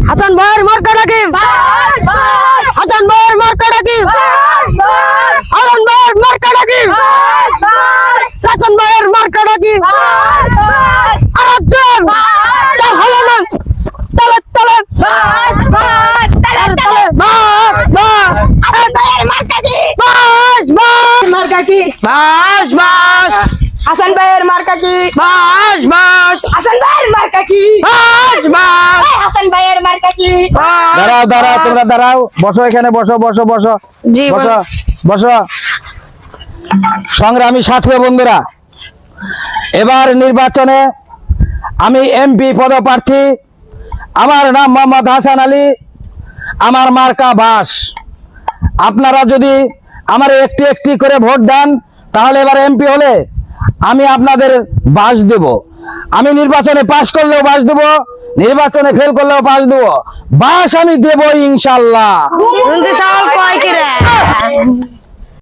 হাসান ভাইয়ের মার্কাটা কি? হাসান ভাইয়ের মার্কাটা কি? হাসান ভাইয়ের মার্কাটা কি? হাসান ভাইয়ের মার্কাটা কি? আরেকজন হলো না তালে তালে তালে বাস বাস হাসান ভাইয়ের মার্কা কি? বাস বাস মার্কা কি? বাস বাস হাসান ভাইয়ের মার্কা কি? বাস বাস হাসান ভাইয়ের মার্কা কি? বাস বাস হাসান ভাইয়ের মার্কা কি? দাঁড়াও দাঁড়াও, তোমরা দাঁড়াও, বসো এখানে, বসো বসো বসো জি বসো বসো। সংগ্রামী সাথী ও বন্ধুরা, এবার নির্বাচনে আমি এমপি পদপ্রার্থী। আমার নাম মোহাম্মদ হাসান আলী, আমার মার্কা বাস। আপনারা যদি আমার একটি একটি করে ভোট দেন, তাহলে এবার এমপি হলে আমি আপনাদের বাস দেব। আমি নির্বাচনে পাশ করলেও বাস দেব, নির্বাচনে ফেল করলেও বাস দেব, বাস আমি দেব ইনশাল্লাহ। চাউল কয়